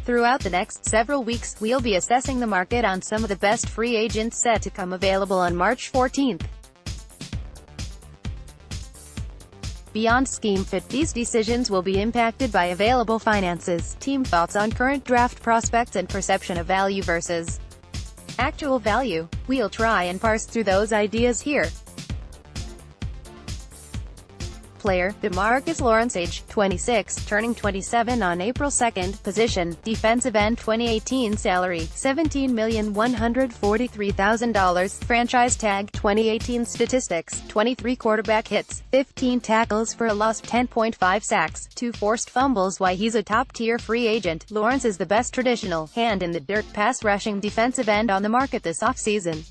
Throughout the next several weeks, we'll be assessing the market on some of the best free agents set to come available on March 14th. Beyond scheme fit, these decisions will be impacted by available finances, team thoughts on current draft prospects and perception of value versus actual value. We'll try and parse through those ideas here. Player: Demarcus Lawrence Age, 26, turning 27 on April 2nd. Position: defensive end. 2018 salary: $17,143,000. Franchise tag: 2018 statistics: 23 quarterback hits, 15 tackles for a loss, 10.5 sacks, 2 forced fumbles. Why he's a top-tier free agent. Lawrence is the best traditional, hand-in-the-dirt pass-rushing defensive end on the market this offseason.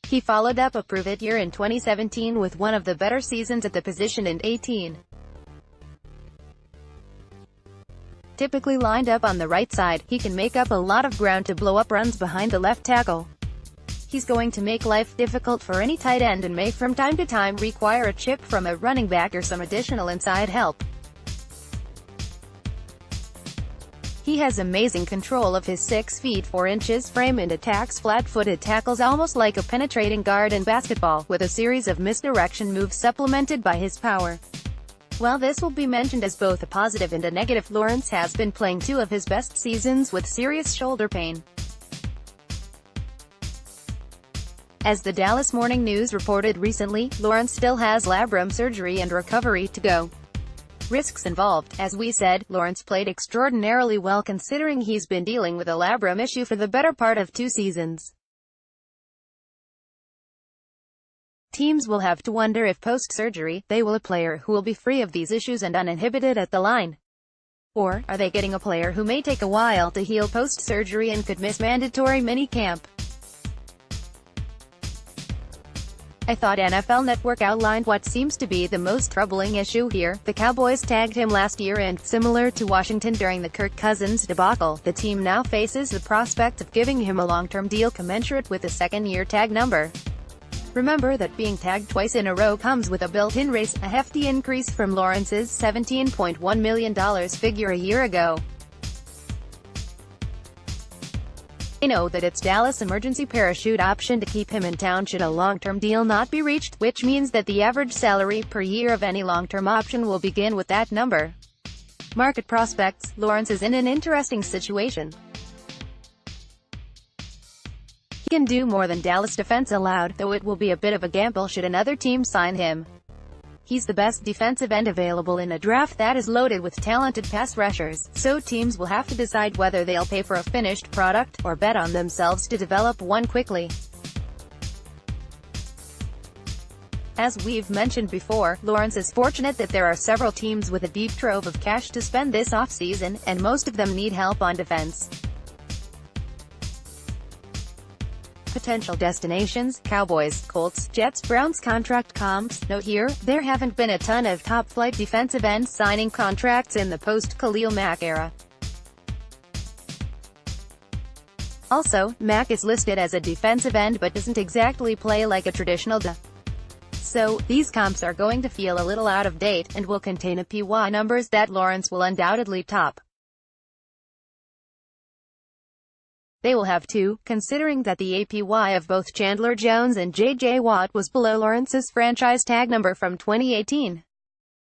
He followed up a prove-it year in 2017 with one of the better seasons at the position in 2018. Typically lined up on the right side, he can make up a lot of ground to blow up runs behind the left tackle. He's going to make life difficult for any tight end and may from time to time require a chip from a running back or some additional inside help. He has amazing control of his 6 feet 4 inches frame and attacks flat-footed tackles almost like a penetrating guard in basketball, with a series of misdirection moves supplemented by his power. While this will be mentioned as both a positive and a negative, Lawrence has been playing 2 of his best seasons with serious shoulder pain. As the Dallas Morning News reported recently, Lawrence still has labrum surgery and recovery to go. Risks involved. As we said, Lawrence played extraordinarily well considering he's been dealing with a labrum issue for the better part of 2 seasons. Teams will have to wonder if post-surgery, they will a player who will be free of these issues and uninhibited at the line. Or, are they getting a player who may take a while to heal post-surgery and could miss mandatory mini-camp? I thought NFL Network outlined what seems to be the most troubling issue here. The Cowboys tagged him last year and, similar to Washington during the Kirk Cousins debacle, the team now faces the prospect of giving him a long-term deal commensurate with a second-year tag number. Remember that being tagged twice in a row comes with a built-in raise, a hefty increase from Lawrence's $17.1 million figure a year ago. They know that it's Dallas' emergency parachute option to keep him in town should a long-term deal not be reached, which means that the average salary per year of any long-term option will begin with that number. Market prospects: Lawrence is in an interesting situation. He can do more than Dallas defense allowed, though it will be a bit of a gamble should another team sign him. He's the best defensive end available in a draft that is loaded with talented pass rushers, so teams will have to decide whether they'll pay for a finished product, or bet on themselves to develop one quickly. As we've mentioned before, Lawrence is fortunate that there are several teams with a deep trove of cash to spend this offseason, and most of them need help on defense. Potential destinations: Cowboys, Colts, Jets, Browns. Contract comps. Note here, there haven't been a ton of top-flight defensive ends signing contracts in the post-Khalil Mack era. Also, Mack is listed as a defensive end but doesn't exactly play like a traditional DE. So, these comps are going to feel a little out of date, and will contain APY numbers that Lawrence will undoubtedly top. They will have to, considering that the APY of both Chandler Jones and J.J. Watt was below Lawrence's franchise tag number from 2018.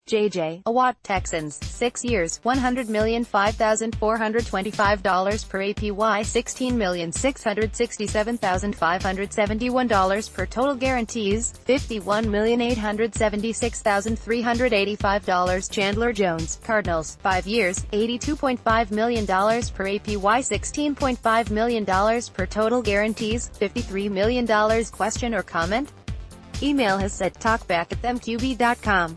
J.J. Watt, Texans, 6 years, $100,005,425 per APY, $16,667,571 per total guarantees, $51,876,385. Chandler Jones, Cardinals, 5 years, $82.5 million per APY, $16.5 million per total guarantees, $53 million. Question or comment? Email us at talkback@themqb.com.